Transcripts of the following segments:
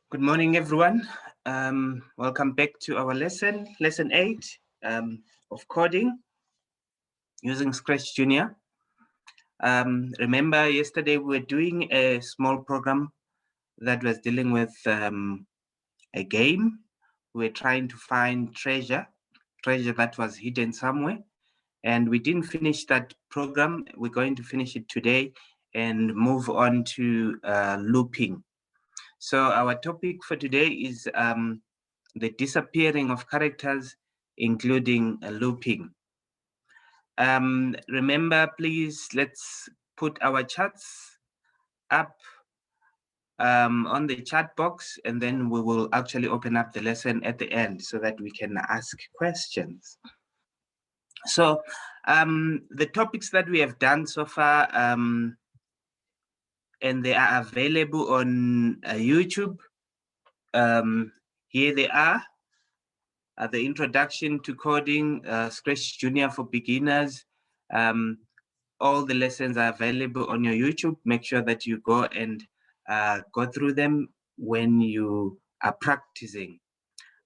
Good morning, everyone. Welcome back to our lesson 8 of coding using Scratch Junior. Remember, yesterday we were doing a small program that was dealing with a game. We were trying to find treasure that was hidden somewhere. And we didn't finish that program. We're going to finish it today and move on to looping. So our topic for today is the disappearing of characters, including looping. Remember, please, let's put our chats up on the chat box, and then we will actually open up the lesson at the end so that we can ask questions. So the topics that we have done so far, and they are available on YouTube. Here they are. The introduction to coding, Scratch Junior for beginners. All the lessons are available on your YouTube. Make sure that you go and go through them when you are practicing.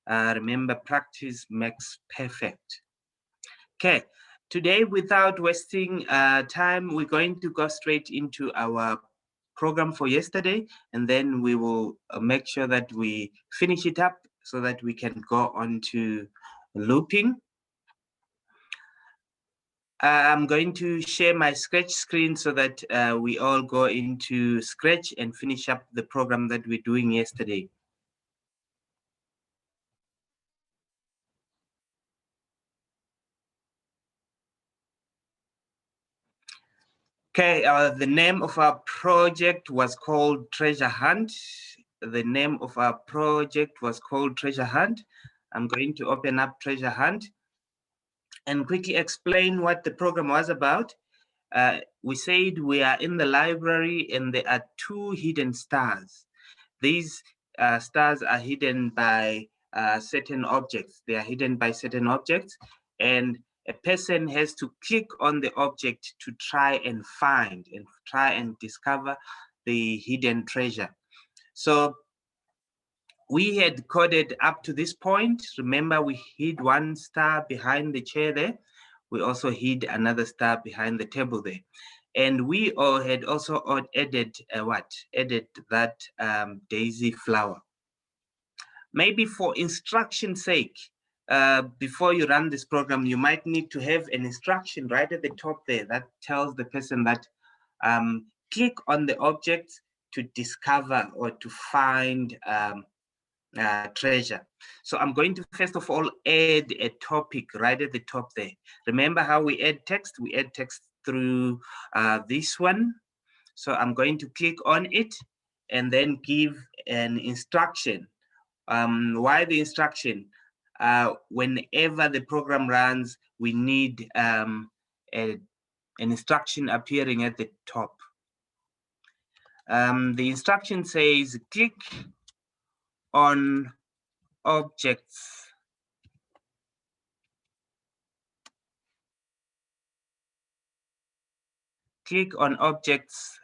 Remember, practice makes perfect. Okay, today, without wasting time, we're going to go straight into our program for yesterday, and then we will make sure that we finish it up so that we can go on to looping. I'm going to share my Scratch screen so that we all go into Scratch and finish up the program that we're doing yesterday. Okay, the name of our project was called Treasure Hunt. The name of our project was called Treasure Hunt. I'm going to open up Treasure Hunt and quickly explain what the program was about. We said we are in the library and there are two hidden stars. These stars are hidden by certain objects. They are hidden by certain objects, and a person has to click on the object to try and find and try and discover the hidden treasure. So we had coded up to this point. Remember, we hid one star behind the chair there. We also hid another star behind the table there. And we all had also added added that daisy flower. Maybe for instruction's sake, before you run this program, you might need to have an instruction right at the top there that tells the person that click on the object to discover or to find treasure. So I'm going to first of all add a topic right at the top there. Remember how we add text? We add text through this one. So I'm going to click on it and then give an instruction. Why the instruction? Whenever the program runs, we need an instruction appearing at the top. The instruction says click on objects. Click on objects,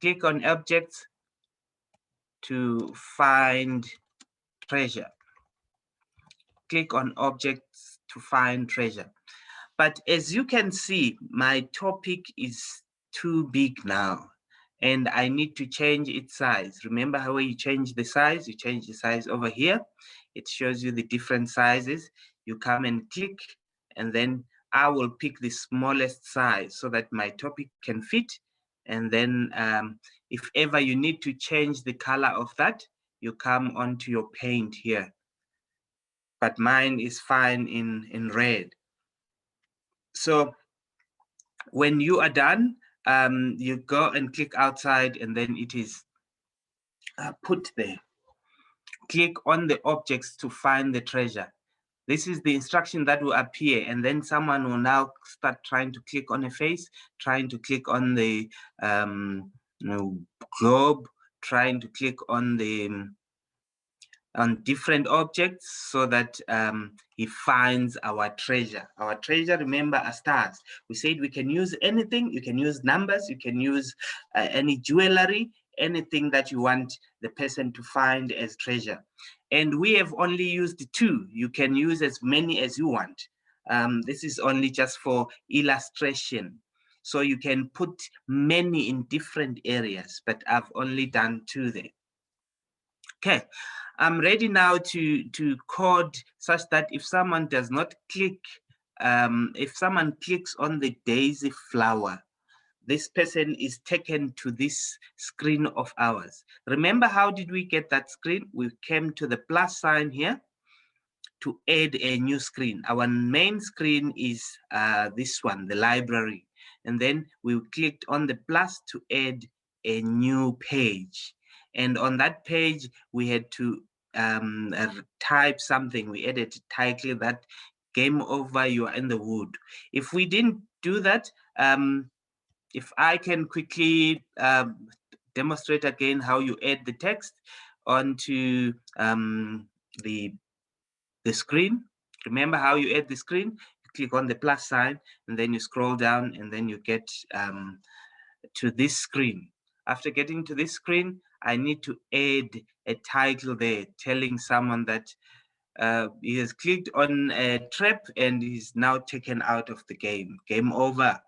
click on objects to find treasure. Click on objects to find treasure. But as you can see, my topic is too big now, and I need to change its size. Remember how you change the size? You change the size over here. It shows you the different sizes. You come and click, and then I will pick the smallest size so that my topic can fit. And then if ever you need to change the color of that, you come onto your paint here. But mine is fine in red. So when you are done, you go and click outside, and then it is put there. Click on the objects to find the treasure. This is the instruction that will appear, and then someone will now start trying to click on a face, trying to click on the globe, trying to click on the on different objects so that he finds our treasure. Our treasure, remember, are stars. We said we can use anything. You can use numbers. You can use any jewelry, anything that you want the person to find as treasure. And we have only used 2. You can use as many as you want. This is only just for illustration. So you can put many in different areas, but I've only done 2 there. Okay, I'm ready now to code such that if someone does not click, if someone clicks on the daisy flower, this person is taken to this screen of ours. Remember, how did we get that screen? We came to the plus sign here to add a new screen. Our main screen is this one, the library. And then we clicked on the plus to add a new page. And on that page, we had to type something. We added a title that game over, you are in the wood. If we didn't do that, if I can quickly demonstrate again how you add the text onto the screen. Remember how you add the screen? You click on the plus sign and then you scroll down and then you get to this screen. After getting to this screen, I need to add a title there telling someone that he has clicked on a trap and he's now taken out of the game. Game over.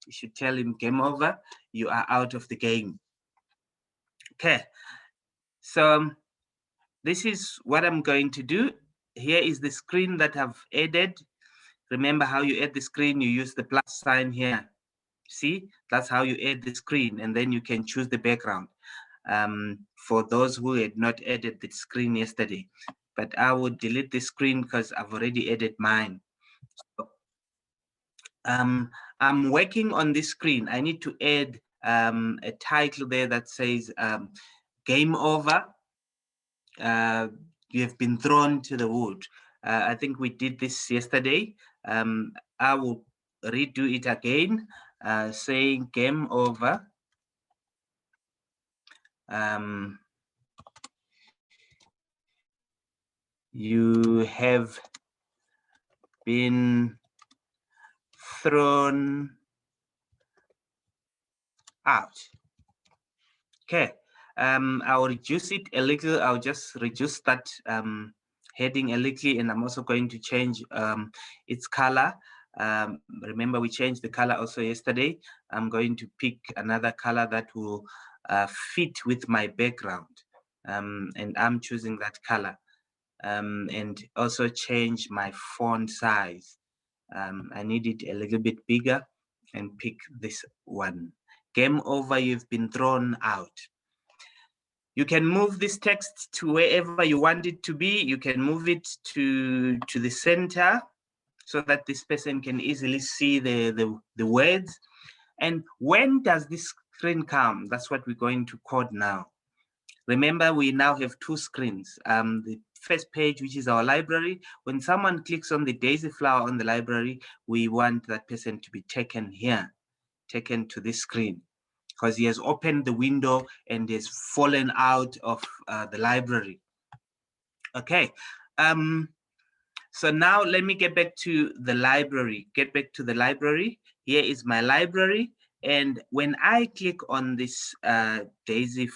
You should tell him game over, you are out of the game. Okay, so this is what I'm going to do. Here is the screen that I've added. Remember how you add the screen, you use the plus sign here. See, that's how you add the screen, and then you can choose the background. For those who had not added the screen yesterday, but I would delete the screen because I've already added mine. I'm working on this screen. I need to add a title there that says game over. You have been thrown to the wood. I think we did this yesterday. I will redo it again, saying game over. You have been thrown out. Okay, I'll reduce it a little. I'll just reduce that heading a little, and I'm also going to change its color. Remember, we changed the color also yesterday. I'm going to pick another color that will fit with my background, and I'm choosing that color. And also change my font size. I need it a little bit bigger and pick this one. Game over, you've been thrown out. You can move this text to wherever you want it to be. You can move it to the center so that this person can easily see the words. And when does this screen come? That's what we're going to code now. Remember, we now have 2 screens. The first page, which is our library. When someone clicks on the daisy flower on the library, we want that person to be taken here, taken to this screen, because he has opened the window and has fallen out of the library. Okay, so now let me get back to the library. Here is my library. And when I click on this daisy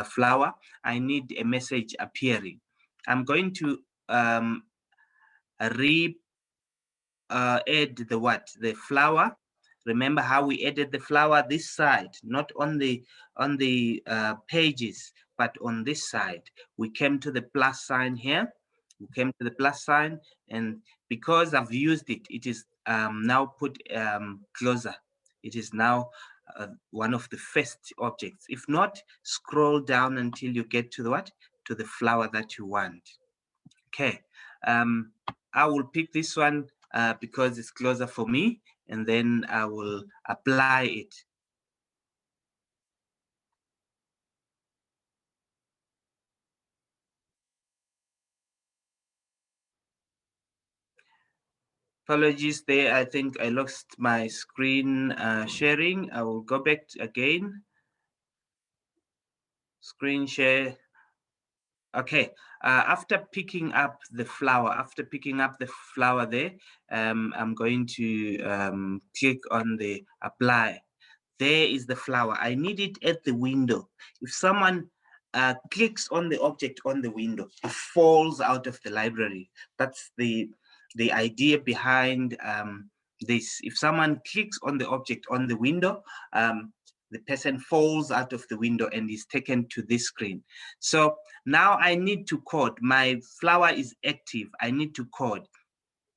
flower, I need a message appearing. I'm going to add the flower. Remember how we added the flower this side, not on the pages, but on this side. We came to the plus sign here. We came to the plus sign, and because I've used it, it is now put closer. It is now one of the first objects. If not, scroll down until you get to the to the flower that you want. Okay, I will pick this one because it's closer for me, and then I will apply it. Apologies there, I think I lost my screen sharing. I will go back again. Screen share. Okay, after picking up the flower, there, I'm going to click on the apply. There is the flower. I need it at the window. If someone clicks on the object on the window, it falls out of the library. That's the idea behind this. If someone clicks on the object on the window, the person falls out of the window and is taken to this screen. So now I need to code. My flower is active. I need to code.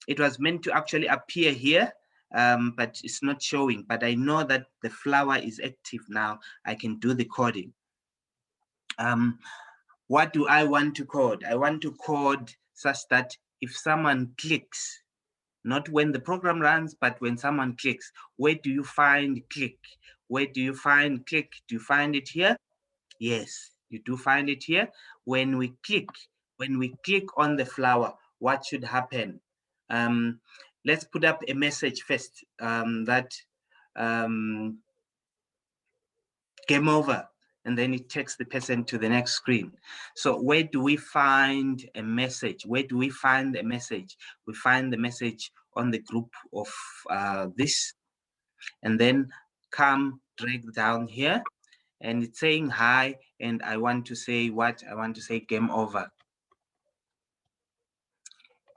It was meant to actually appear here, but it's not showing. But I know that the flower is active now. I can do the coding. What do I want to code? I want to code such that if someone clicks, not when the program runs, but when someone clicks, where do you find click? Where do you find click? Do you find it here? Yes, you do find it here. When we click on the flower, what should happen? Let's put up a message first that game over, and then it takes the person to the next screen. So where do we find a message? Where do we find a message? We find the message on the group of this, and then come drag down here, and it's saying hi, and I want to say what? I want to say game over.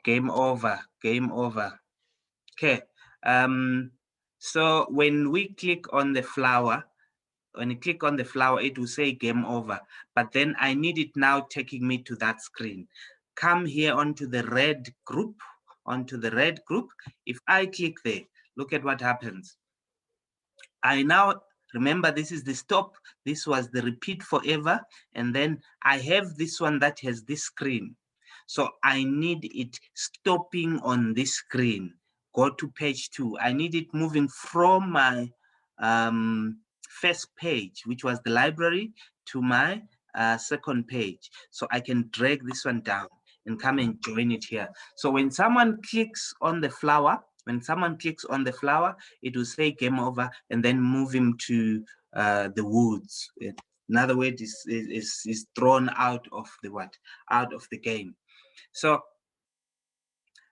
Game over, game over. Okay, so when we click on the flower, when you click on the flower, it will say game over, but then I need it now taking me to that screen. Come here onto the red group, If I click there, look at what happens. I now, remember, this is the stop, this was the repeat forever, and then I have this one that has this screen. So I need it stopping on this screen. Go to page 2. I need it moving from my first page, which was the library, to my second page. So I can drag this one down and come and join it here. So when someone clicks on the flower, it will say game over and then move him to the woods. In other words, is thrown out of the out of the game. So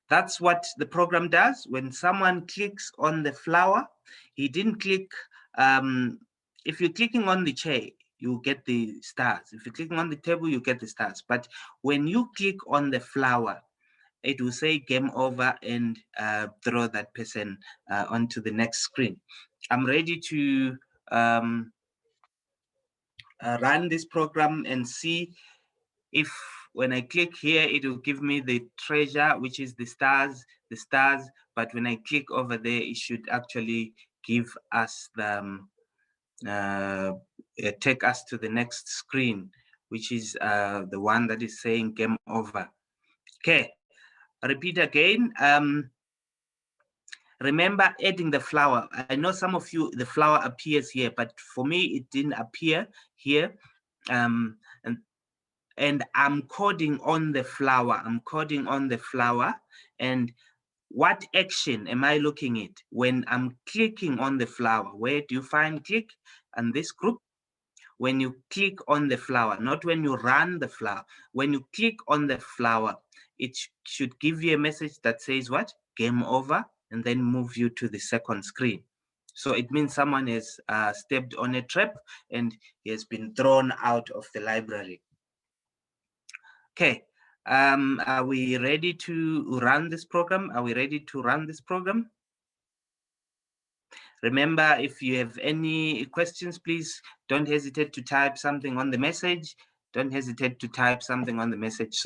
that's what the program does. When someone clicks on the flower, he didn't click. If you're clicking on the chair, you get the stars. If you're clicking on the table, you get the stars. But when you click on the flower, it will say game over and throw that person onto the next screen. I'm ready to run this program and see if when I click here, it will give me the treasure, which is the stars, but when I click over there, it should actually give us the, take us to the next screen, which is the one that is saying game over. Okay, repeat again. Remember adding the flower. I know some of you, the flower appears here, but for me, it didn't appear here. And I'm coding on the flower. And what action am I looking at when I'm clicking on the flower? Where do you find click? And this group, when you click on the flower, not when you run the flower. When you click on the flower, it should give you a message that says what? Game over, and then move you to the second screen. So it means someone has stepped on a trap and he has been thrown out of the library. Okay, are we ready to run this program? Remember, if you have any questions, please don't hesitate to type something on the message. So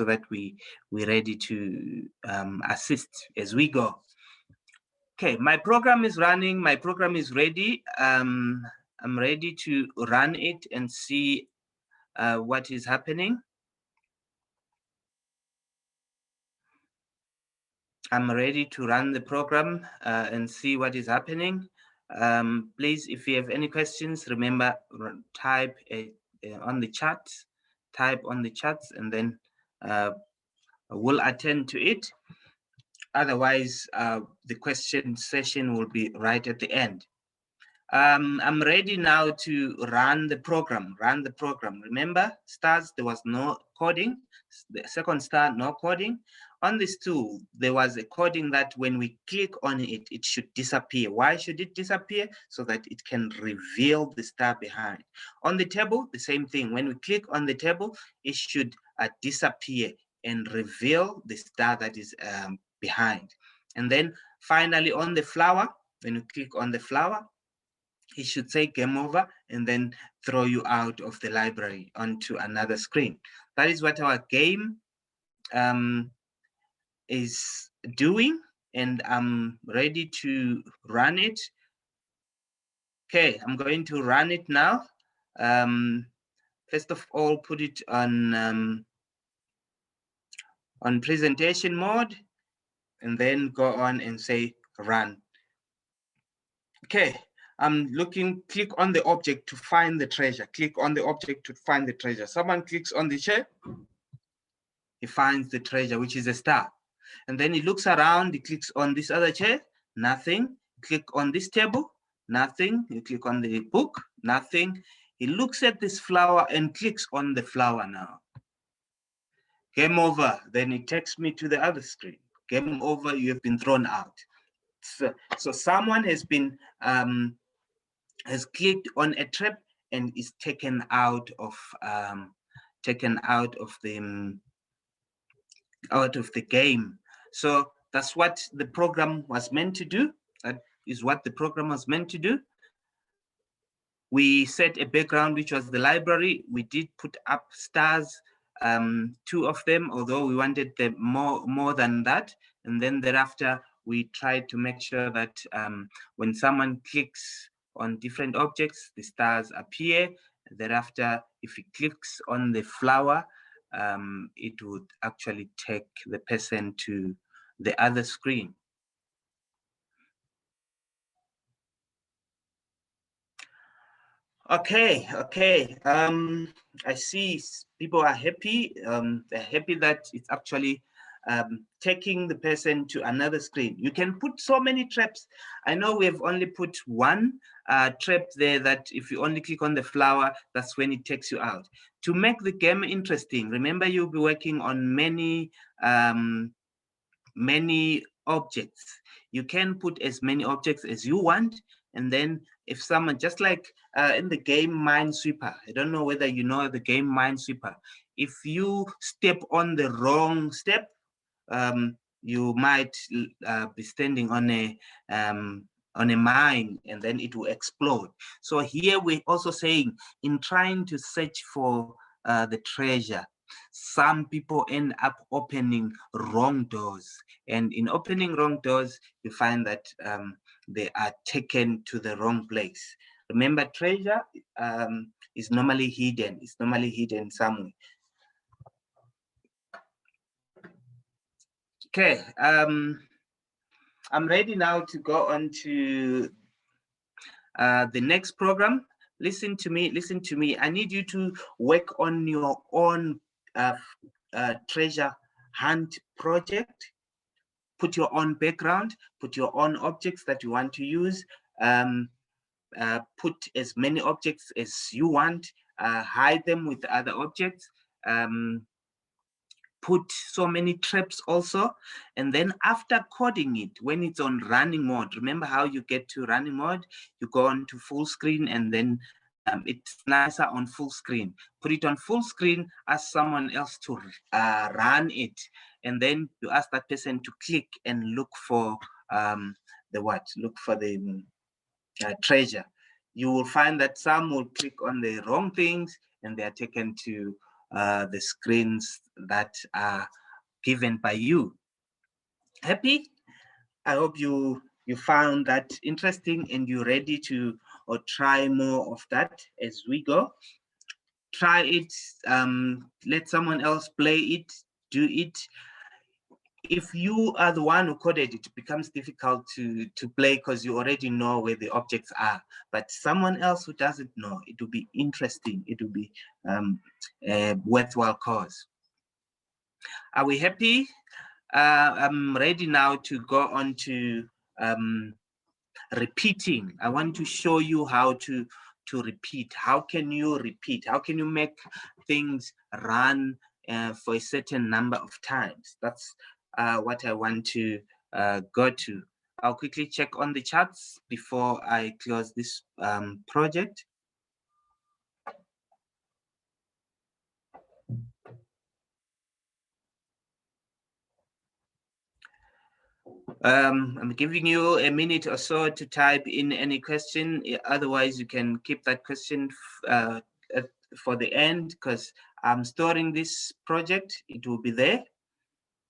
that we're ready to assist as we go. Okay, my program is running. My program is ready. I'm ready to run it and see what is happening. I'm ready to run the program and see what is happening. Please, if you have any questions, remember, type on the chat, and then we'll attend to it. Otherwise, the question session will be right at the end. I'm ready now to run the program. Remember, stars, there was no coding. The second star, no coding. on this tool, there was a coding that when we click on it, it should disappear. Why should it disappear? So that it can reveal the star behind. On the table, the same thing. When we click on the table, it should disappear and reveal the star that is behind. And then finally on the flower, when you click on the flower, it should say game over and then throw you out of the library onto another screen. That is what our game is doing, and I'm ready to run it. Okay, I'm going to run it now. First of all, put it on presentation mode, and then go on and say run. Okay, I'm looking, click on the object to find the treasure. Click on the object to find the treasure. Someone clicks on the chair, he finds the treasure, which is a star. And then he looks around, he clicks on this other chair, nothing. Click on this table, nothing. You click on the book, nothing. He looks at this flower and clicks on the flower now. Game over. Then it takes me to the other screen. Game over, you have been thrown out. So someone has been has clicked on a trap and is taken out of the game. So that's what the program was meant to do. That is what the program was meant to do. We set a background, which was the library. We did put up stars, 2 of them, although we wanted them more than that. And then thereafter, we tried to make sure that when someone clicks on different objects, the stars appear. Thereafter, if he clicks on the flower, it would actually take the person to the other screen. Okay. I see people are happy. They're happy that it's actually taking the person to another screen. You can put so many traps. I know we have only put one trap there that if you only click on the flower, that's when it takes you out. To make the game interesting, remember you'll be working on many objects. You can put as many objects as you want, and then if someone, just like in the game Minesweeper, I don't know whether you know the game Minesweeper, if you step on the wrong step, you might be standing on a mine, and then it will explode. So here we're also saying, in trying to search for the treasure, some people end up opening wrong doors, and in opening wrong doors, you find that they are taken to the wrong place. Remember, treasure is normally hidden. It's normally hidden somewhere. Okay, I'm ready now to go on to the next program. Listen to me. I need you to work on your own treasure hunt project. Put your own background, put your own objects that you want to use, put as many objects as you want, hide them with other objects, put so many traps also. And then after coding it, when it's on running mode, remember how you get to running mode? You go on to full screen, and then it's nicer on full screen. Put it on full screen, ask someone else to run it, and then you ask that person to click and look for look for the treasure. You will find that some will click on the wrong things, and they are taken to the screens that are given by you. Happy? I hope you found that interesting, and you're ready to try more of that as we go. Try it, let someone else play it, do it. If you are the one who coded it, it becomes difficult to play because you already know where the objects are. But someone else who doesn't know, it will be interesting. It will be a worthwhile cause. Are we happy? I'm ready now to go on to repeating. I want to show you how to repeat. How can you repeat? How can you make things run for a certain number of times? That's what I want to go to. I'll quickly check on the charts before I close this project. I'm giving you a minute or so to type in any question. Otherwise, you can keep that question for the end, because I'm storing this project. It will be there.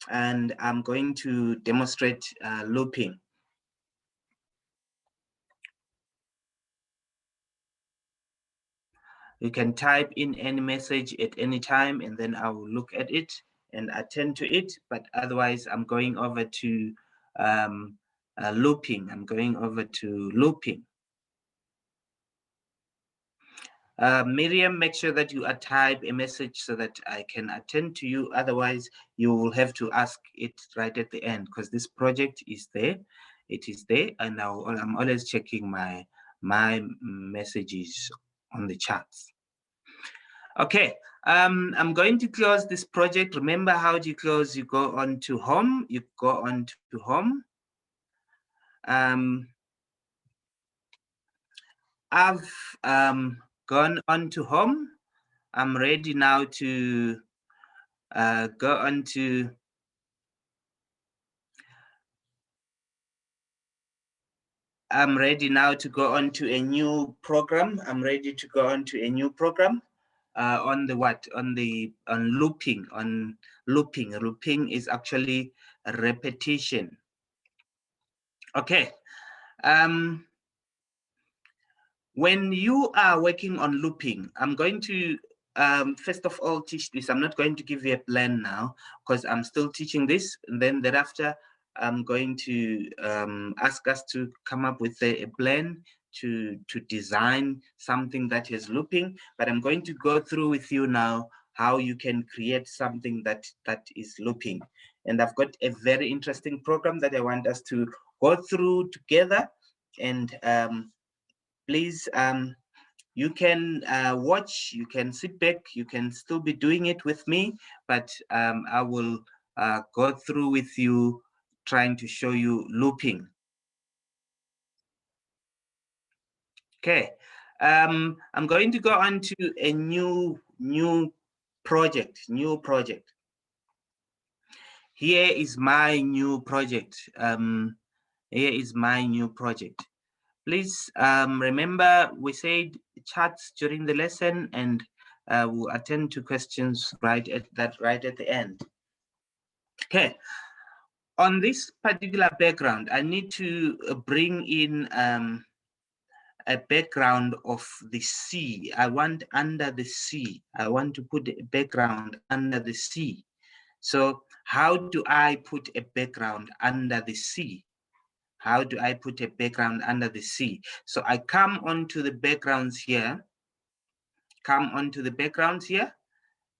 And I'm going to demonstrate looping. You can type in any message at any time, and then I will look at it and attend to it. But otherwise, I'm going over to looping. I'm going over to looping. Miriam, make sure that you type a message so that I can attend to you. Otherwise, you will have to ask it right at the end, because this project is there. It is there, and I'm always checking my messages on the charts. Okay, I'm going to close this project. Remember how do you close? You go on to home. You go on to home. I've gone on to home. I'm ready now to go on to. I'm ready now to go on to a new program. I'm ready to go on to a new program on the what? On looping. On looping. Looping is actually a repetition. Okay. When you are working on looping, I'm going to first of all teach this. I'm not going to give you a plan now, because I'm still teaching this. And then thereafter, I'm going to ask us to come up with a plan to design something that is looping. But I'm going to go through with you now how you can create something that is looping. And I've got a very interesting program that I want us to go through together. And please, you can watch, you can sit back, you can still be doing it with me, but I will go through with you trying to show you looping. Okay, I'm going to go on to a new project. Here is my new project. Here is my new project. Please remember, we said charts during the lesson, and we'll attend to questions right at the end. Okay. On this particular background, I need to bring in a background of the sea. I want under the sea. I want to put a background under the sea. So how do I put a background under the sea? How do I put a background under the sea? So I come onto the backgrounds here,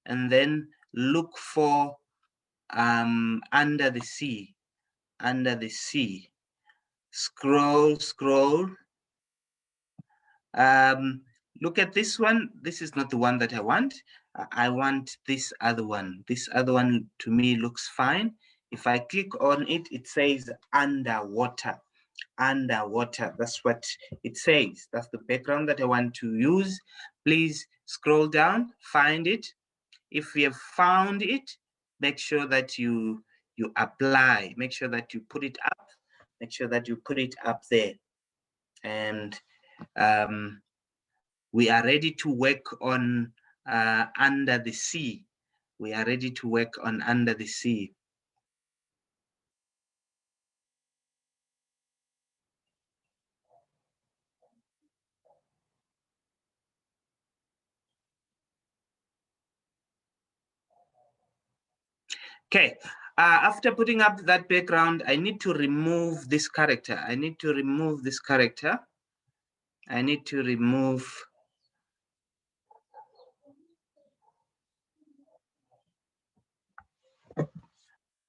and then look for under the sea, scroll. Look at this one. This is not the one that I want. I want this other one. This other one to me looks fine. If I click on it, it says underwater. Underwater, that's what it says. That's the background that I want to use. Please scroll down, find it. If you have found it, make sure that you apply. Make sure that you put it up. Make sure that you put it up there. And we are ready to work on under the sea. We are ready to work on under the sea. Okay, after putting up that background, I need to remove this character. I need to remove this character. I need to remove.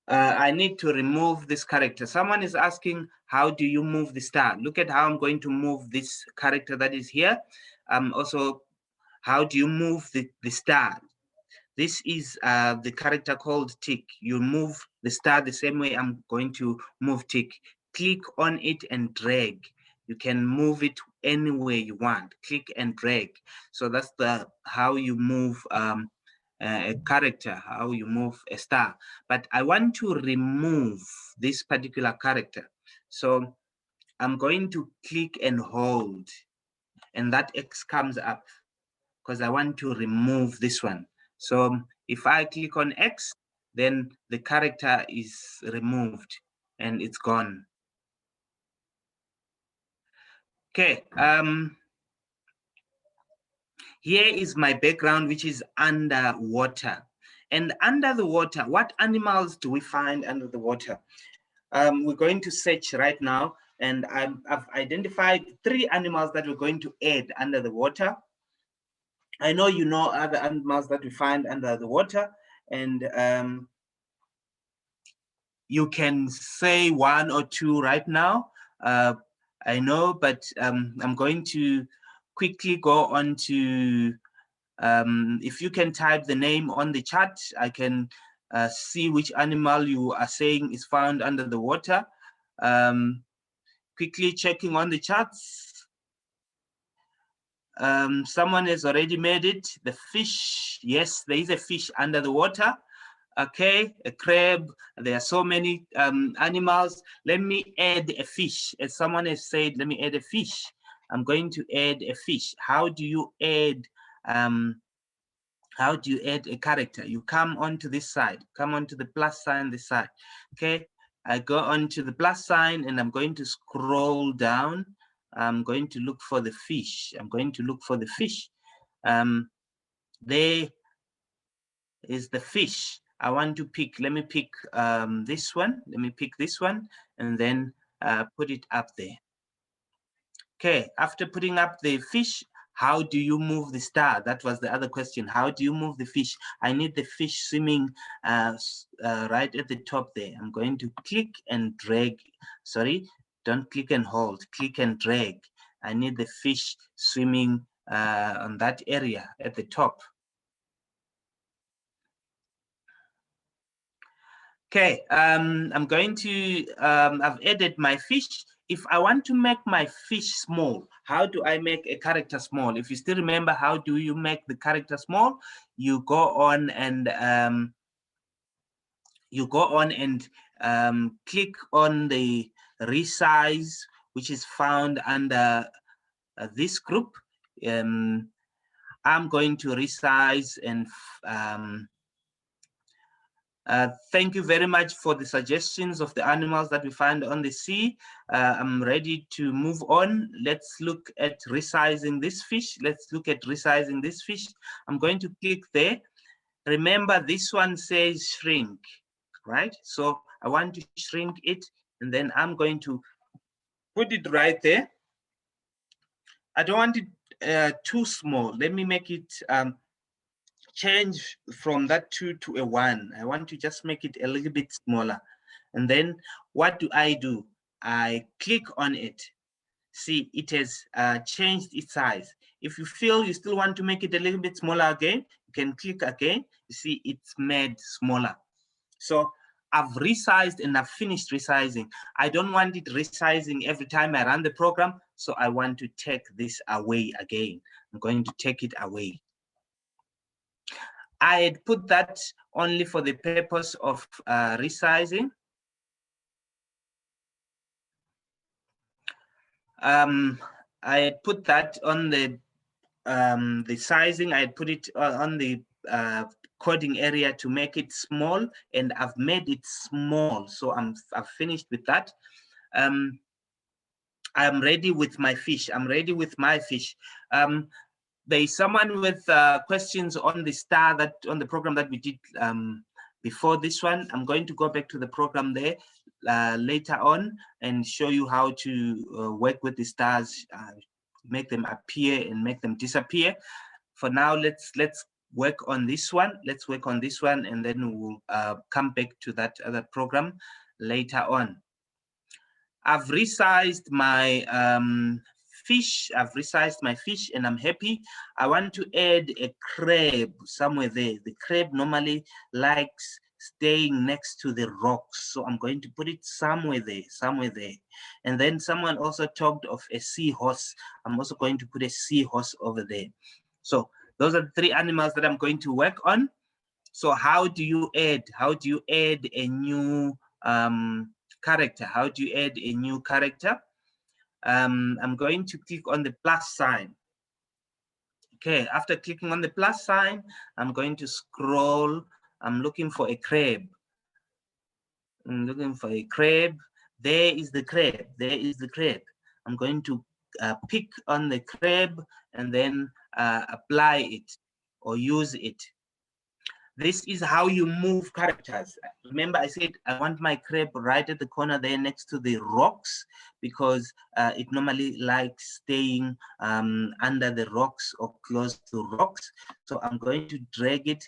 I need to remove this character. Someone is asking, how do you move the star? Look at how I'm going to move this character that is here. Also, how do you move the star? This is the character called tick. You move the star the same way I'm going to move tick. Click on it and drag. You can move it any way you want. Click and drag. So that's how you move a character, how you move a star. But I want to remove this particular character. So I'm going to click and hold, and that X comes up because I want to remove this one. So if I click on X, then the character is removed and it's gone. Okay, here is my background, which is underwater. And under the water, what animals do we find under the water? We're going to search right now, and I've identified 3 animals that we're going to add under the water. I know you know other animals that we find under the water, and you can say 1 or 2 right now. I know, but I'm going to quickly go on to, if you can type the name on the chat, I can see which animal you are saying is found under the water. Quickly checking on the charts. Someone has already made it. The fish, yes, there is a fish under the water. Okay, a crab. There are so many animals. Let me add a fish. As someone has said, let me add a fish. I'm going to add a fish. How do you add a character? You come onto this side, come onto the plus sign this side. Okay, I go onto the plus sign and I'm going to scroll down. I'm going to look for the fish. I'm going to look for the fish. There is the fish. I want to pick, let me pick this one. Let me pick this one and then put it up there. Okay, after putting up the fish, how do you move the star? That was the other question. How do you move the fish? I need the fish swimming right at the top there. I'm going to click and drag. Sorry, don't click and hold, click and drag. I need the fish swimming on that area at the top. Okay, I'm going to, I've added my fish. If I want to make my fish small, how do I make a character small? If you still remember, how do you make the character small? You go on and click on the resize, which is found under this group. I'm going to resize and thank you very much for the suggestions of the animals that we find on the sea. I'm ready to move on. Let's look at resizing this fish. Let's look at resizing this fish. I'm going to click there. Remember, this one says shrink, right? So I want to shrink it, and then I'm going to put it right there. I don't want it too small. Let me make it change from that 2 to a 1. I want to just make it a little bit smaller. And then what do? I click on it. See, it has changed its size. If you feel you still want to make it a little bit smaller again, you can click again. You see, it's made smaller. So I've resized and I've finished resizing. I don't want it resizing every time I run the program, so I want to take this away again. I'm going to take it away. I had put that only for the purpose of resizing. I had put that on the sizing. I had put it on the coding area to make it small, and I've made it small. So I've finished with that. I'm ready with my fish. I'm ready with my fish. There's someone with questions on the star, that on the program that we did before this one. I'm going to go back to the program there later on and show you how to work with the stars, make them appear and make them disappear. For now, let's work on this one. Let's work on this one, and then we'll come back to that other program later on. I've resized my fish. I've resized my fish and I'm happy. I want to add a crab somewhere there. The crab normally likes staying next to the rocks. So I'm going to put it somewhere there, somewhere there. And then someone also talked of a seahorse. I'm also going to put a seahorse over there. So those are the three animals that I'm going to work on. So how do you add a new character? How do you add a new character? I'm going to click on the plus sign. Okay, after clicking on the plus sign, I'm going to scroll. I'm looking for a crab. I'm looking for a crab. There is the crab. There is the crab. I'm going to pick on the crab and then apply it or use it. This is how you move characters. Remember, I said I want my crab right at the corner there next to the rocks because it normally likes staying under the rocks or close to rocks. So I'm going to drag it,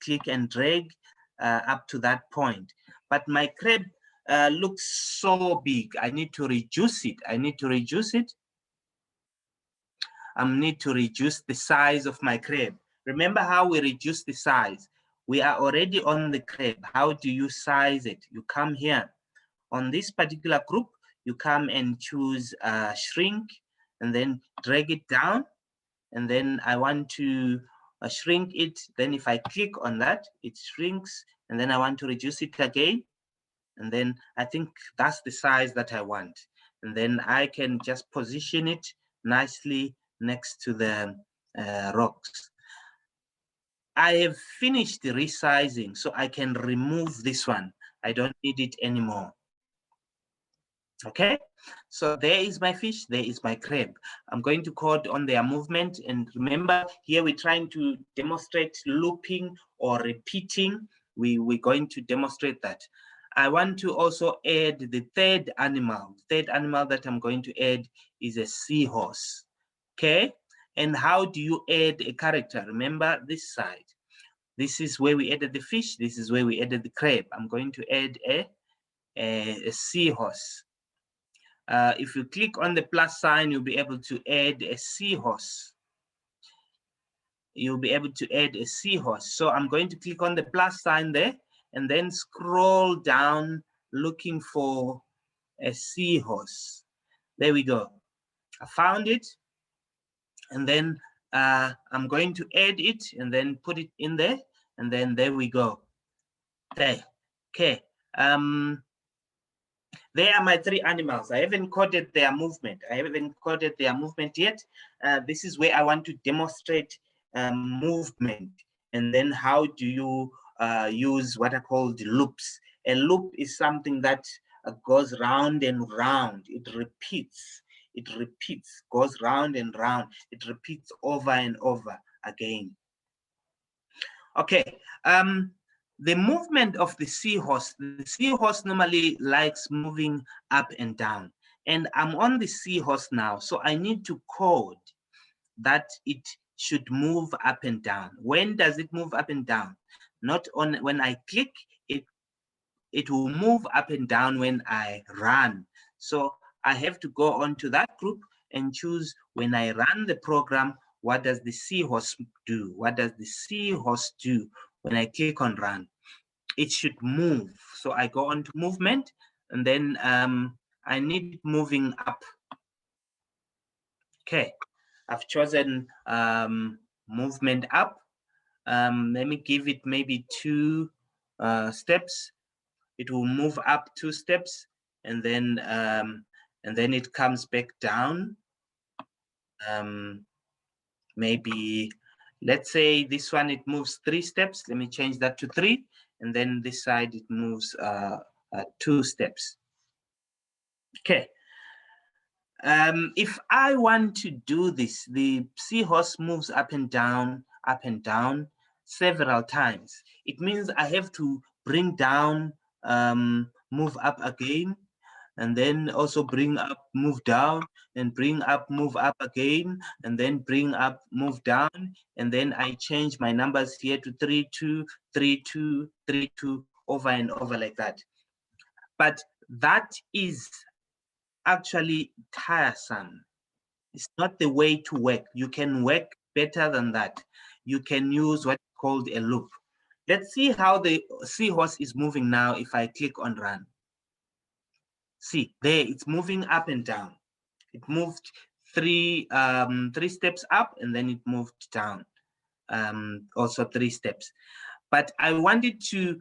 click and drag up to that point. But my crab looks so big. I need to reduce it. I need to reduce it. I need to reduce the size of my crab. Remember how we reduce the size? We are already on the crab. How do you size it? You come here. On this particular group, you come and choose shrink and then drag it down. And then I want to shrink it. Then if I click on that, it shrinks. And then I want to reduce it again. And then I think that's the size that I want. And then I can just position it nicely next to the rocks. I have finished the resizing, so I can remove this one. I don't need it anymore. Okay, so there is my fish, there is my crab. I'm going to code on their movement. And remember, here we're trying to demonstrate looping or repeating. We're going to demonstrate that. I want to also add the third animal. The third animal that I'm going to add is a seahorse. Okay, and how do you add a character? Remember this side. This is where we added the fish. This is where we added the crab. I'm going to add a seahorse. If you click on the plus sign, you'll be able to add a seahorse. You'll be able to add a seahorse. So I'm going to click on the plus sign there and then scroll down looking for a seahorse. There we go. I found it. And then I'm going to add it and then put it in there. And then there we go. There. Okay. There are my three animals. I haven't coded their movement. I haven't coded their movement yet. This is where I want to demonstrate movement. And then how do you use what are called loops? A loop is something that goes round and round. It repeats. It repeats, goes round and round. It repeats over and over again. Okay. The movement of the seahorse normally likes moving up and down. And I'm on the seahorse now, so I need to code that it should move up and down. When does it move up and down? Not on when I click, it will move up and down when I run. So I have to go onto that group and choose when I run the program, what does the seahorse do? What does the seahorse do? When I click on run, it should move. So I go on to movement and then I need it moving up. Okay, I've chosen movement up. Let me give it maybe 2 steps. It will move up 2 steps and then it comes back down. Maybe let's say this one, it moves 3 steps. Let me change that to 3. And then this side, it moves 2 steps. Okay. If I want to do this, the seahorse moves up and down several times. It means I have to bring down, move up again, and then also bring up, move down, and bring up, move up again, and then bring up, move down, and then I change my numbers here to 3, 2, 3, 2, 3, 2, over and over like that. But that is actually tiresome. It's not the way to work. You can work better than that. You can use what's called a loop. Let's see how the seahorse is moving now if I click on run. See, there it's moving up and down. It moved three steps up and then it moved down. Also 3 steps. But I wanted to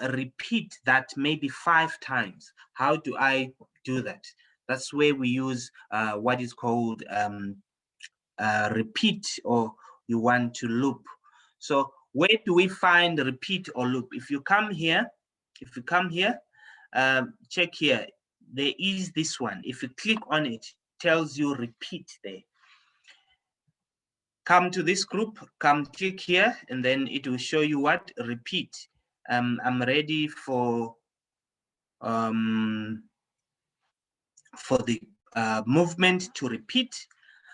repeat that maybe 5 times. How do I do that? That's where we use what is called repeat, or you want to loop. So where do we find repeat or loop? If you come here, check here, there is this one. If you click on it, it tells you repeat there. Come to this group, come click here, and then it will show you what repeat. I'm ready for the movement to repeat.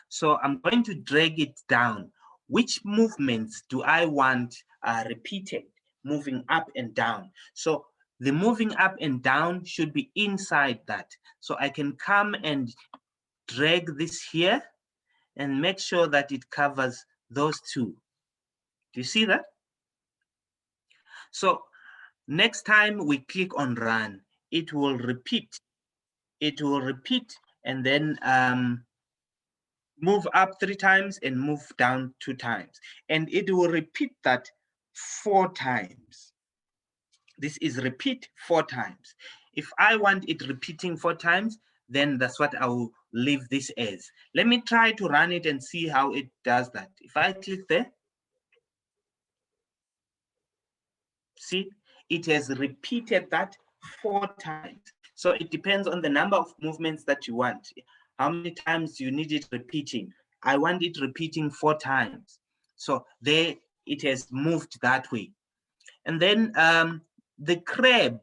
So I'm going to drag it down. Which movements do I want repeated, moving up and down? So the moving up and down should be inside that. So I can come and drag this here and make sure that it covers those 2. Do you see that? So next time we click on run, it will repeat. It will repeat and then move up 3 times and move down 2 times. And it will repeat that 4 times. This is repeat 4 times. If I want it repeating 4 times, then that's what I will leave this as. Let me try to run it and see how it does that. If I click there, see, it has repeated that 4 times. So it depends on the number of movements that you want. How many times you need it repeating? I want it repeating 4 times. So there it has moved that way. And then the crab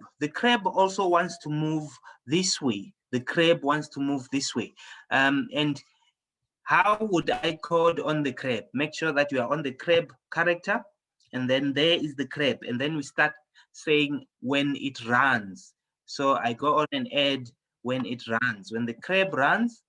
also wants to move this way. The crab wants to move this way. And how would I code on the crab? Make sure that you are on the crab character, and then there is the crab. And then we start saying when it runs. So I go on and add when it runs. When the crab runs,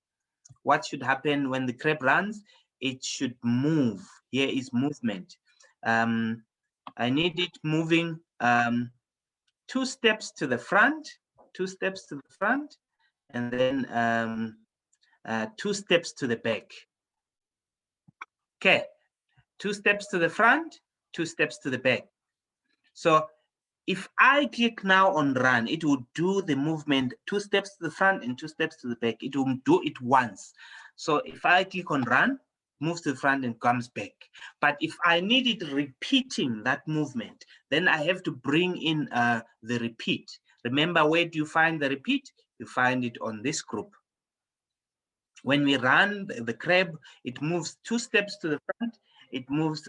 what should happen when the crab runs? It should move. Here is movement. I need it moving 2 steps to the front, 2 steps to the front, and then 2 steps to the back. Okay, 2 steps to the front, 2 steps to the back. So if I click now on run, it will do the movement 2 steps to the front and 2 steps to the back. It will do it once. So if I click on run, moves to the front and comes back. But if I need it repeating that movement, then I have to bring in the repeat. Remember, where do you find the repeat? You find it on this group. When we run the crab, it moves 2 steps to the front, it moves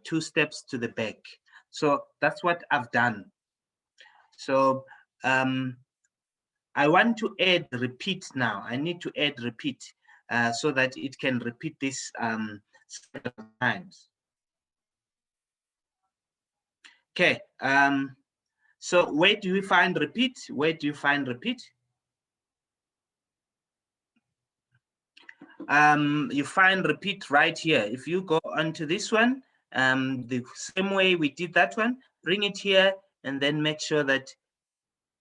2 steps to the back. So that's what I've done. So I want to add repeat now. I need to add repeat so that it can repeat this several times. Okay, so where do we find repeat? Where do you find repeat? You find repeat right here. If you go onto this one, the same way we did that one, bring it here and then make sure that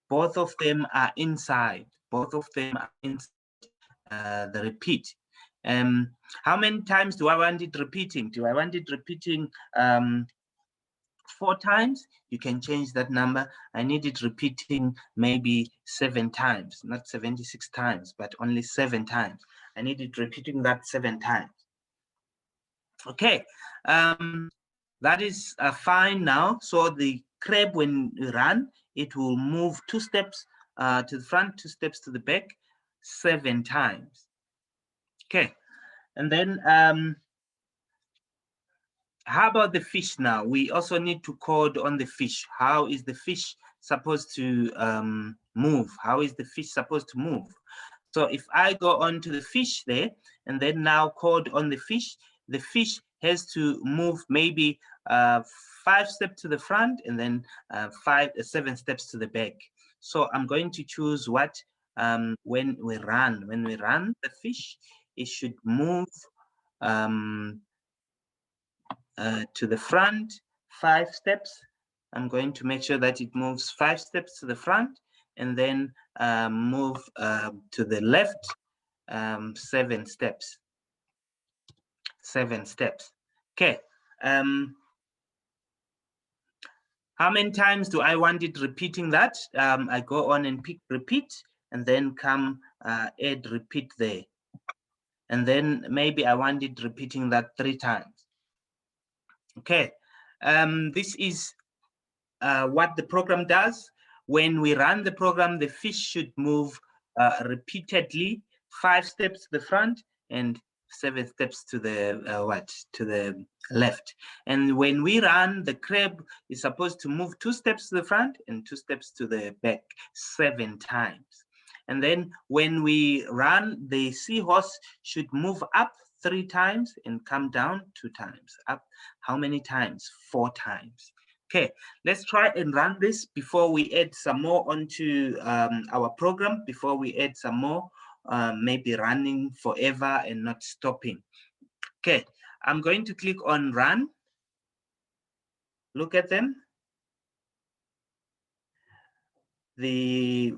both of them are inside. Both of them are inside the repeat. How many times do I want it repeating? Do I want it repeating 4 times? You can change that number. I need it repeating maybe 7 times, not 76 times, but only 7 times. I need it repeating that 7 times. Okay, that is fine now. So the crab, when you run, it will move 2 steps to the front, 2 steps to the back, 7 times. Okay, and then how about the fish now? We also need to code on the fish. How is the fish supposed to move? How is the fish supposed to move? So if I go on to the fish there, and then now code on the fish has to move maybe 5 steps to the front and then 7 steps to the back. So I'm going to choose what? when we run the fish, it should move to the front 5 steps. I'm going to make sure that it moves 5 steps to the front, and then move to the left 7 steps. 7 steps. Okay. How many times do I want it repeating that? I go on and pick repeat, and then come add repeat there. And then maybe I want it repeating that 3 times. Okay. This is what the program does. When we run the program, the fish should move repeatedly 5 steps to the front and 7 steps to the to the left. And when we run, the crab is supposed to move 2 steps to the front and 2 steps to the back 7 times. And then when we run, the seahorse should move up 3 times and come down 2 times. Up how many times? 4 times. Okay, let's try and run this before we add some more onto our program, before we add some more, maybe running forever and not stopping. Okay, I'm going to click on run. Look at them. The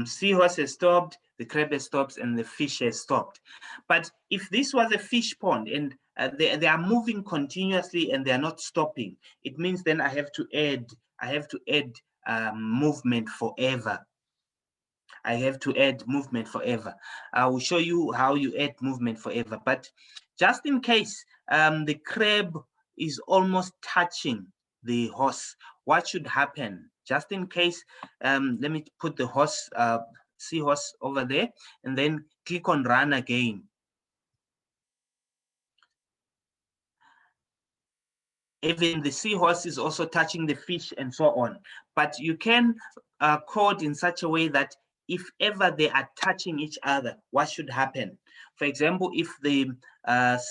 seahorse has stopped, the crab has stopped, and the fish has stopped. But if this was a fish pond and they are moving continuously and they are not stopping, it means then I have to add movement forever. I have to add movement forever. I will show you how you add movement forever. But just in case the crab is almost touching the horse, what should happen? Just in case, let me put the horse, seahorse over there, and then click on run again. Even the seahorse is also touching the fish and so on. But you can code in such a way that if ever they are touching each other, what should happen? For example, if the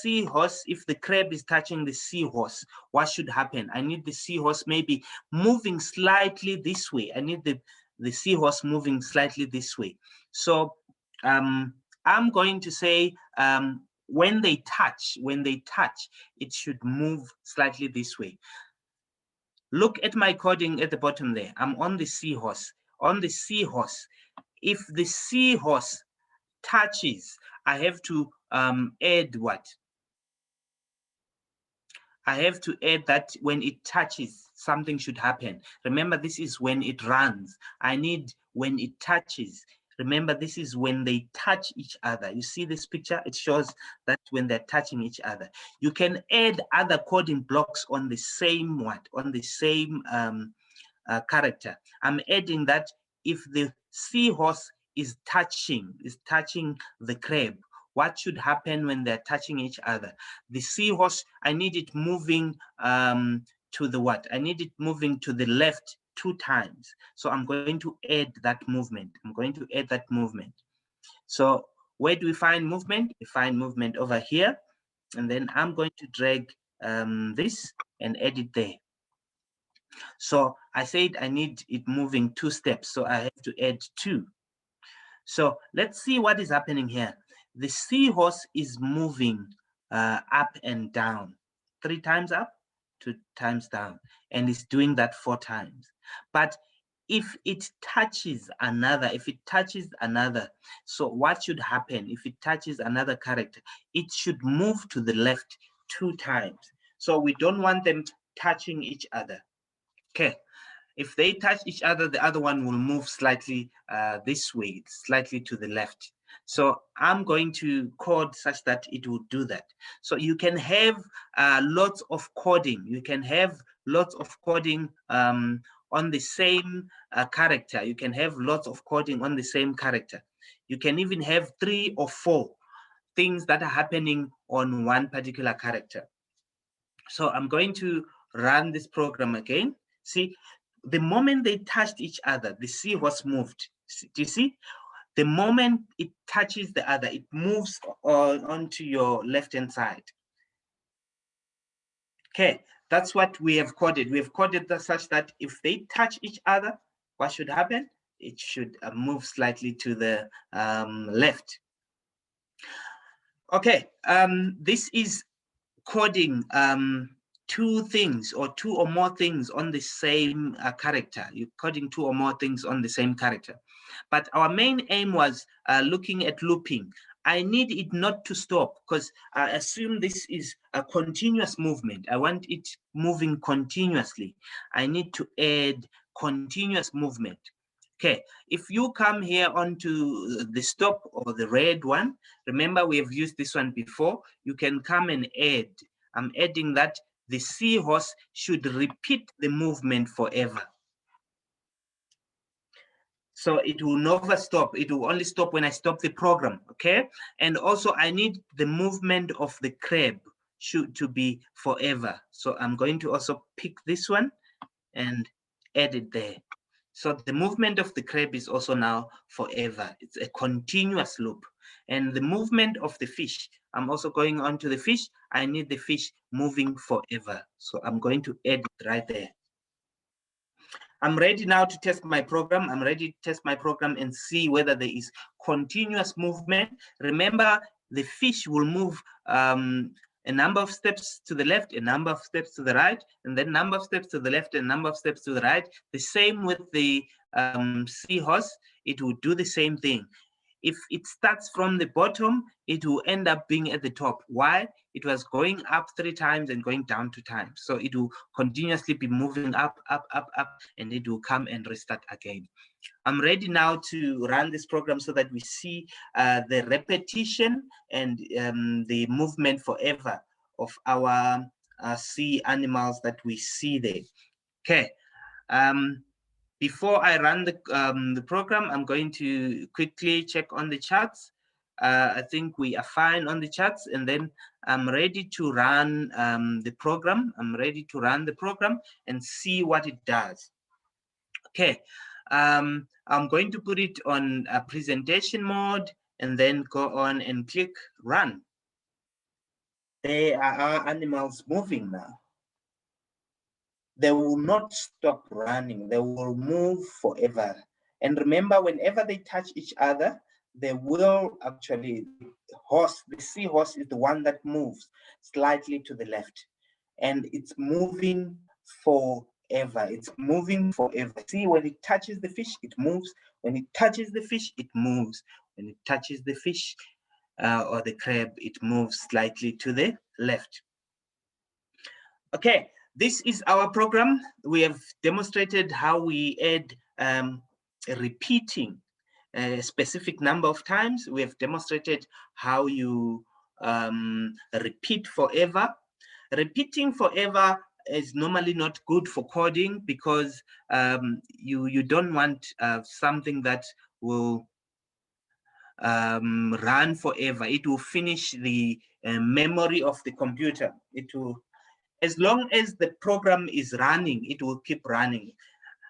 seahorse, if the crab is touching the seahorse, what should happen? I need the seahorse maybe moving slightly this way. I need the seahorse moving slightly this way. So I'm going to say when they touch, it should move slightly this way. Look at my coding at the bottom there. I'm on the seahorse. On the seahorse, if the seahorse touches, I have to add what? I have to add that when it touches, something should happen. Remember, this is when it runs. I need when it touches. Remember, this is when they touch each other. You see this picture? It shows that when they're touching each other. You can add other coding blocks on the same on the same character. I'm adding that if the seahorse is touching the crab, what should happen when they're touching each other? The seahorse, I need it moving to the what? I need it moving to the left 2 times. So I'm going to add that movement. I'm going to add that movement. So where do we find movement? We find movement over here. And then I'm going to drag this and add it there. So I said I need it moving 2 steps. So I have to add 2. So let's see what is happening here. The seahorse is moving up and down, 3 times up, 2 times down, and it's doing that 4 times. But if it touches another, so what should happen? If it touches another character, it should move to the left 2 times. So we don't want them touching each other. Okay. If they touch each other, the other one will move slightly this way, slightly to the left. So I'm going to code such that it will do that. So you can have lots of coding. You can have lots of coding on the same character. You can have lots of coding on the same character. You can even have 3 or 4 things that are happening on one particular character. So I'm going to run this program again. See, the moment they touched each other, the seahorse moved. Do you see? The moment it touches the other, it moves onto your left-hand side. Okay, that's what we have coded. We have coded that such that if they touch each other, what should happen? it should move slightly to the left. Okay, this is coding two things or two or more things on the same character. You're coding two or more things on the same character. But our main aim was looking at looping. I need it not to stop because I assume this is a continuous movement. I want it moving continuously. I need to add continuous movement. Okay, if you come here onto the stop or the red one, remember we have used this one before, you can come and add. I'm adding that the seahorse should repeat the movement forever. So it will never stop. It will only stop when I stop the program, okay? And also I need the movement of the crab to be forever. So I'm going to also pick this one and add it there. So the movement of the crab is also now forever. It's a continuous loop. And the movement of the fish, I'm also going on to the fish. I need the fish moving forever. So I'm going to add it right there. I'm ready now to test my program. I'm ready to test my program and see whether there is continuous movement. Remember, the fish will move a number of steps to the left, a number of steps to the right, and then number of steps to the left and number of steps to the right. The same with the seahorse, it will do the same thing. If it starts from the bottom, it will end up being at the top. Why? It was going up 3 times and going down 2 times. So it will continuously be moving up, up, up, up, and it will come and restart again. I'm ready now to run this program so that we see the repetition and the movement forever of our sea animals that we see there. Okay. Before I run the program, I'm going to quickly check on the charts. I think we are fine on the charts, and then I'm ready to run the program. I'm ready to run the program and see what it does. Okay, I'm going to put it on a presentation mode and then go on and click run. There are our animals moving now. They will not stop running. They will move forever. And remember, whenever they touch each other, they will actually, the seahorse is the one that moves slightly to the left. And it's moving forever. It's moving forever. See, when it touches the fish, it moves. When it touches the fish, it moves. When it touches the fish or the crab, it moves slightly to the left. Okay. This is our program. We have demonstrated how we add repeating a specific number of times. We have demonstrated how you repeat forever. Repeating forever is normally not good for coding because you don't want something that will run forever. It will finish the memory of the computer. It will. As long as the program is running, it will keep running.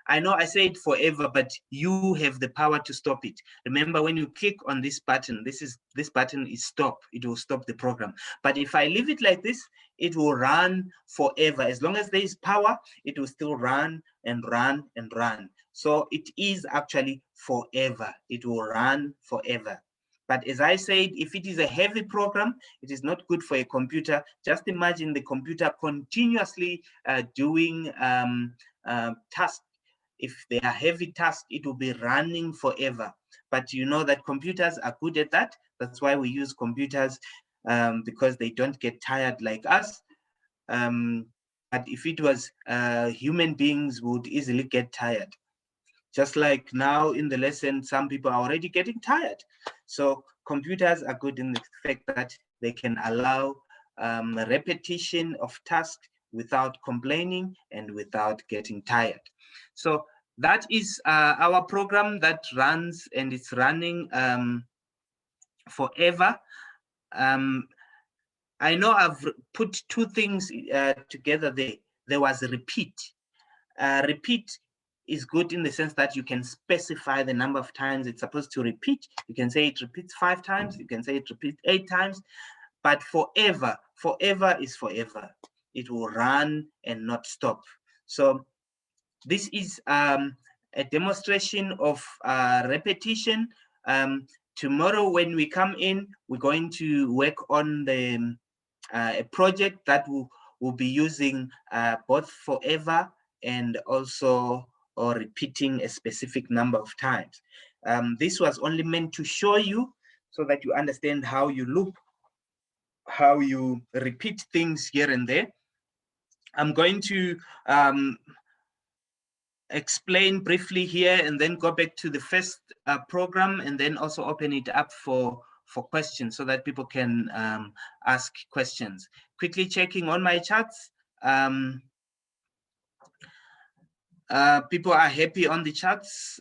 I know I say it forever, but you have the power to stop it. Remember, when you click on this button, this button is stop. It will stop the program. But if I leave it like this, it will run forever. As long as there is power, it will still run and run and run. So it is actually forever. It will run forever. But as I said, if it is a heavy program, it is not good for a computer. Just imagine the computer continuously doing tasks. If they are heavy tasks, it will be running forever. But you know that computers are good at that. That's why we use computers because they don't get tired like us. But if it was human beings would easily get tired. Just like now in the lesson, some people are already getting tired. So computers are good in the fact that they can allow repetition of tasks without complaining and without getting tired. So that is our program that runs, and it's running forever. I know I've put 2 things together there. There was a repeat. Repeat is good in the sense that you can specify the number of times it's supposed to repeat. You can say it repeats 5 times. You can say it repeats 8 times. But forever is forever. It will run and not stop. So this is a a demonstration of repetition. Tomorrow when we come in, we're going to work on the a project that will be using both forever and also or repeating a specific number of times. This was only meant to show you so that you understand how you loop, how you repeat things here and there. I'm going to explain briefly here and then go back to the first program and then also open it up for questions so that people can ask questions. Quickly checking on my chats. People are happy on the chats.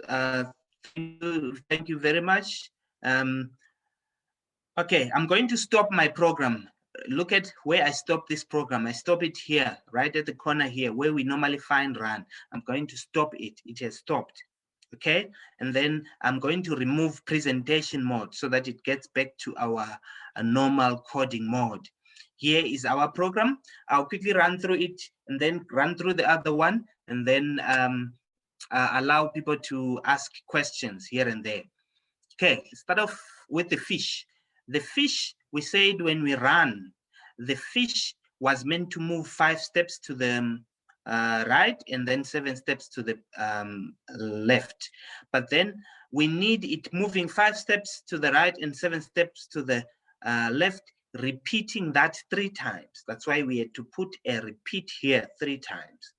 Thank you very much. Okay, I'm going to stop my program. Look at where I stop this program. I stop it here, right at the corner here, where we normally find run. I'm going to stop it. It has stopped. Okay, and then I'm going to remove presentation mode so that it gets back to our normal coding mode. Here is our program. I'll quickly run through it and then run through the other one and then allow people to ask questions here and there. Okay, start off with the fish. The fish, we said when we run, the fish was meant to move 5 steps to the right and then 7 steps to the left. But then we need it moving 5 steps to the right and 7 steps to the left, repeating that 3 times. That's why we had to put a repeat here 3 times.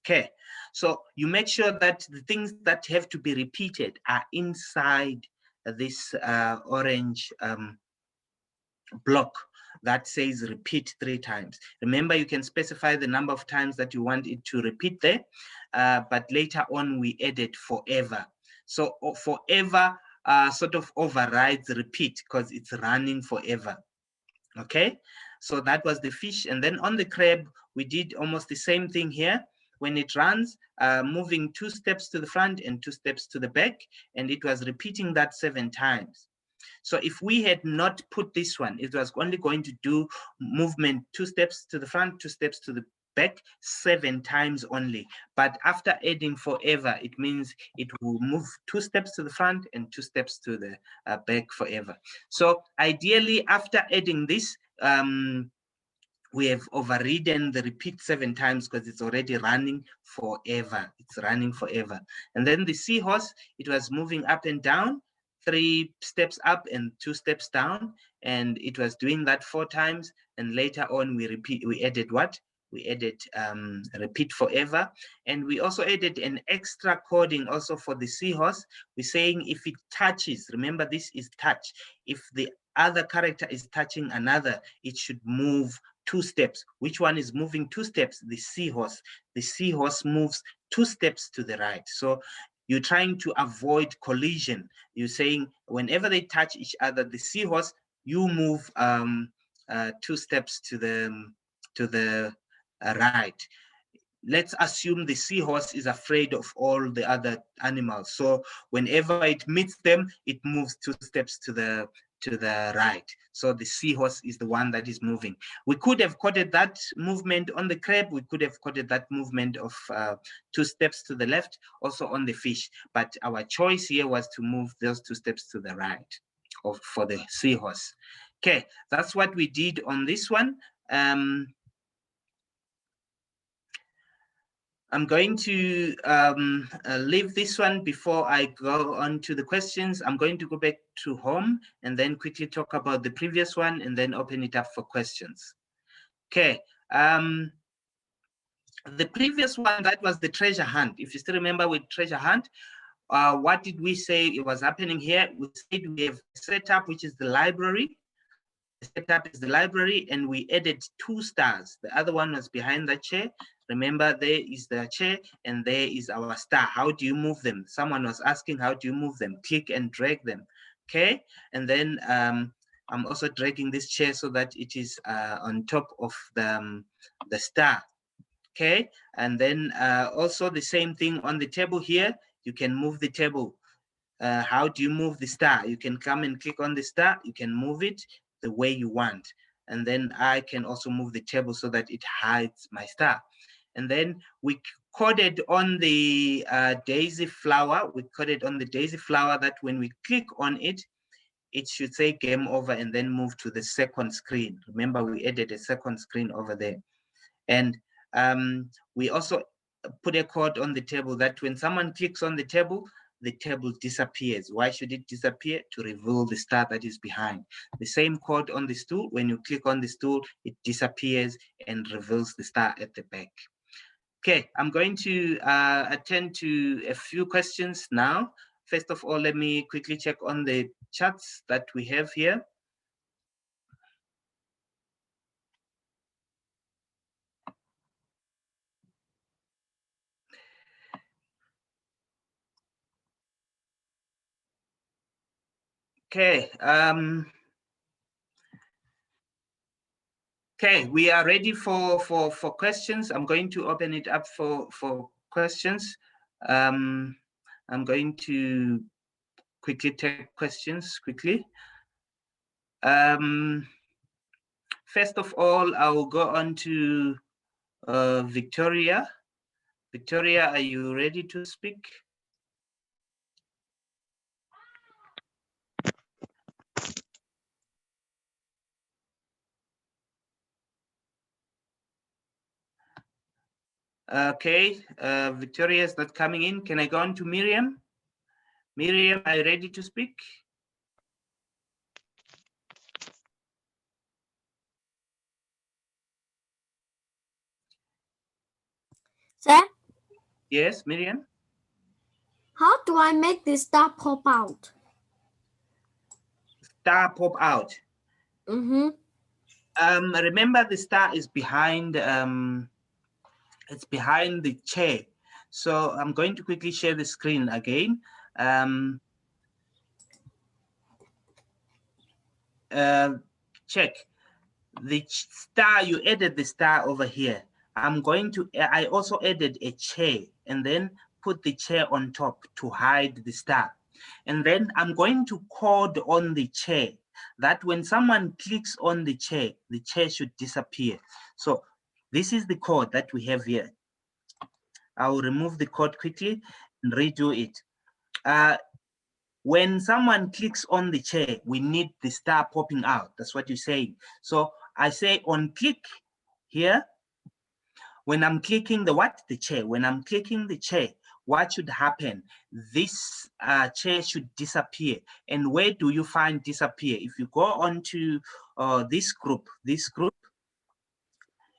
Okay, so you make sure that the things that have to be repeated are inside this orange block that says repeat 3 times. Remember, you can specify the number of times that you want it to repeat there, but later on we added forever. So forever sort of overrides repeat because it's running forever. Okay, so that was the fish. And then on the crab, we did almost the same thing here. When it runs, moving 2 steps to the front and 2 steps to the back, and it was repeating that 7 times. So if we had not put this one, it was only going to do movement 2 steps to the front, 2 steps to the back, 7 times only. But after adding forever, it means it will move 2 steps to the front and 2 steps to the back forever. So ideally, after adding this, we have overridden the repeat 7 times because it's already running forever. It's running forever. And then the seahorse, it was moving up and down, 3 steps up and 2 steps down, and it was doing that 4 times. And later on, we added what? We added repeat forever. And we also added an extra coding also for the seahorse. We're saying if it touches, remember this is touch. If the other character is touching another, it should move 2 steps. Which one is moving 2 steps? The seahorse. The seahorse moves 2 steps to the right. So you're trying to avoid collision. You're saying whenever they touch each other, the seahorse, you move 2 steps to the right. Let's assume the seahorse is afraid of all the other animals. So whenever it meets them, it moves 2 steps to the right. So the seahorse is the one that is moving. We could have coded that movement on the crab. We could have coded that movement of 2 steps to the left also on the fish. But our choice here was to move those 2 steps to the right for the seahorse. Okay, that's what we did on this one. I'm going to leave this one before I go on to the questions. I'm going to go back to home and then quickly talk about the previous one and then open it up for questions. Okay. The previous one, that was the treasure hunt. If you still remember with treasure hunt, what did we say it was happening here? We said we have set up, which is the library. The setup is the library, and we added 2 stars. The other one was behind the chair. Remember, there is the chair and there is our star. How do you move them? Someone was asking, how do you move them? Click and drag them. Okay, and then I'm also dragging this chair so that it is on top of the star. Okay, and then also the same thing on the table here. You can move the table. How do you move the star? You can come and click on the star. You can move it the way you want. And then I can also move the table so that it hides my star. And then we coded on the daisy flower. We coded on the daisy flower that when we click on it, it should say game over and then move to the second screen. Remember, we added a second screen over there. And we also put a code on the table that when someone clicks on the table disappears. Why should it disappear? To reveal the star that is behind. The same code on the stool, when you click on the stool, it disappears and reveals the star at the back. Okay, I'm going to attend to a few questions now. First of all, let me quickly check on the charts that we have here. Okay, okay, we are ready for questions. I'm going to open it up for questions. I'm going to quickly take questions quickly. First of all, I will go on to Victoria. Victoria, are you ready to speak? Okay, Victoria is not coming in. Can I go on to Miriam? Miriam, are you ready to speak? Sir? Yes, Miriam? How do I make the star pop out? Star pop out. Mm-hmm. Remember the star is behind, it's behind the chair. So I'm going to quickly share the screen again. Check the star, you added the star over here. I also added a chair and then put the chair on top to hide the star. And then I'm going to code on the chair that when someone clicks on the chair should disappear. So this is the code that we have here. I will remove the code quickly and redo it. When someone clicks on the chair, we need the star popping out. That's what you're saying. So I say on click here, when I'm clicking the what? The chair. When I'm clicking the chair, what should happen? This chair should disappear. And where do you find disappear? If you go on to this group,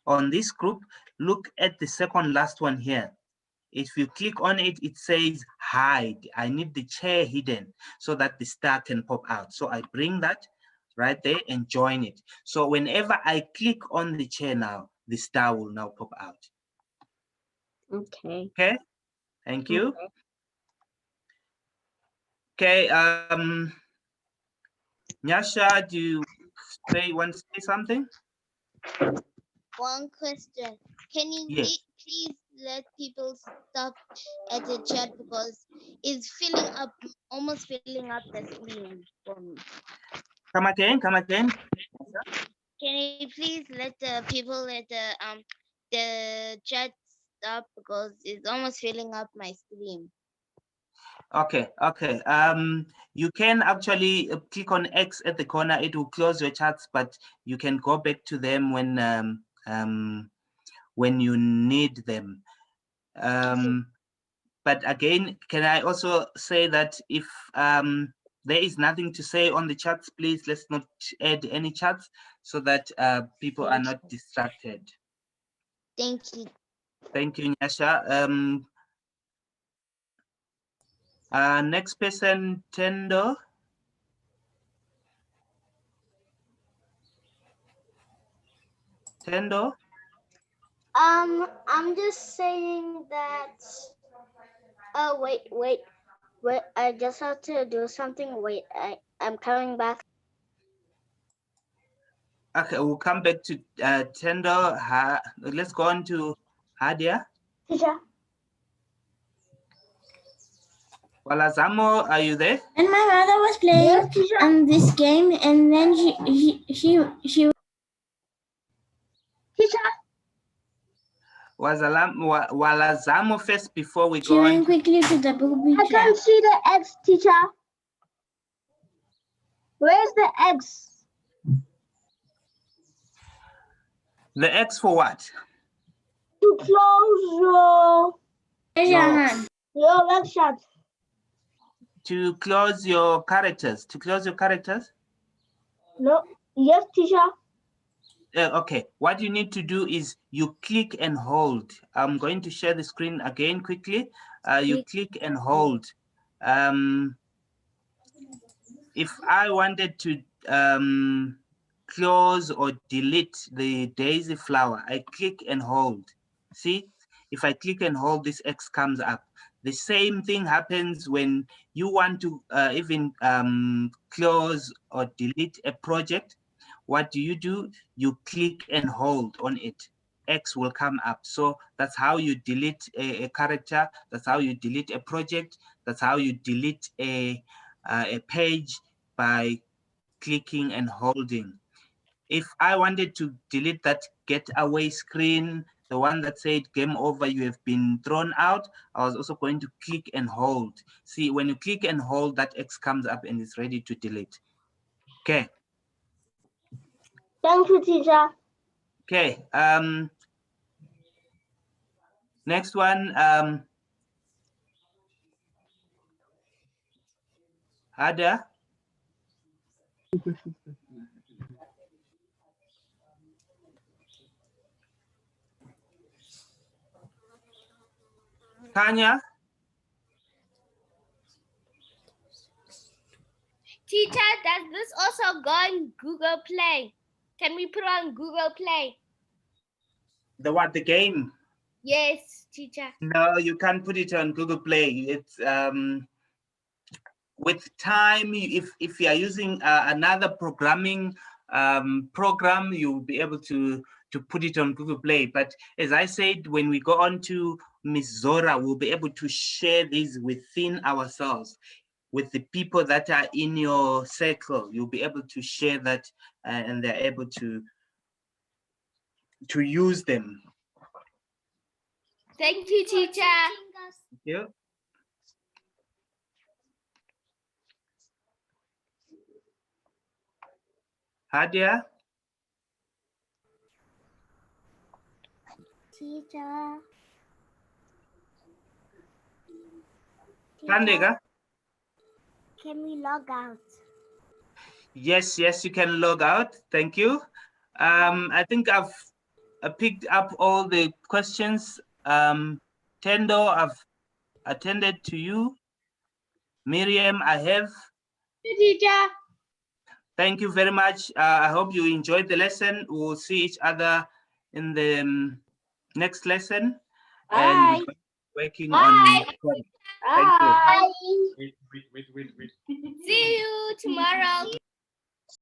on this group, look at the second last one here. If you click on it, it says hide. I need the chair hidden so that the star can pop out. So I bring that right there and join it. So whenever I click on the chair now, the star will now pop out. Okay. Okay, thank you. Okay, Nyasha, do you want to say something? One question. Can you Yes. please let people stop at the chat because it's filling up, almost filling up the screen for me. Come again, come again. Can you please let the people at the chat stop because it's almost filling up my screen. Okay, okay. You can actually click on X at the corner. It will close your chats, but you can go back to them when you need them. But again, can I also say that if there is nothing to say on the chats, please let's not add any chats so that people are not distracted. Thank you. Thank you, Nyasha. Next person, Tendo. Tendo. I'm just saying that. Oh, wait. I just have to do something. Wait, I'm coming back. Okay, we'll come back to Tendo. Let's go on to Hadia. Teacher. Walazamo, are you there? And my mother was playing this game, and then she. Teacher. Walazamo first before we She go went on. quickly to the book I picture. can't see the X, teacher. Where's the X? The X for what? To close your Raise your hand. lecture. To close your characters. To close your characters? No. Yes, teacher. Okay, what you need to do is you click and hold. I'm going to share the screen again quickly. You click and hold. If I wanted to close or delete the daisy flower, I click and hold. See, if I click and hold, this X comes up. The same thing happens when you want to even close or delete a project. What do? You click and hold on it. X will come up. So that's how you delete a character. That's how you delete a project. That's how you delete a page, by clicking and holding. If I wanted to delete that get away screen, the one that said game over, you have been thrown out, I was also going to click and hold. See, when you click and hold, that X comes up and it's ready to delete. Okay. Thank you, teacher. Okay. Next one. Ada. Tanya. Teacher, does this also go on Google Play? Can we put on Google Play? The what? The game? Yes, teacher. No, you can't put it on Google Play. It's with time. If you are using another programming program, you'll be able to put it on Google Play. But as I said, when we go on to Ms. Zora, we'll be able to share these within ourselves. With the people that are in your circle, you'll be able to share that and they're able to use them. Thank you, teacher. Thank you. Hadia? Teacher. Kandega? Can we log out? Yes, you can log out. Thank you. I think I've picked up all the questions. Tendo, I've attended to you. Miriam, I have. Teacher. Thank you very much. I hope you enjoyed the lesson. We'll see each other in the next lesson. Bye. And working Bye. on. Thank you. Bye. See you tomorrow.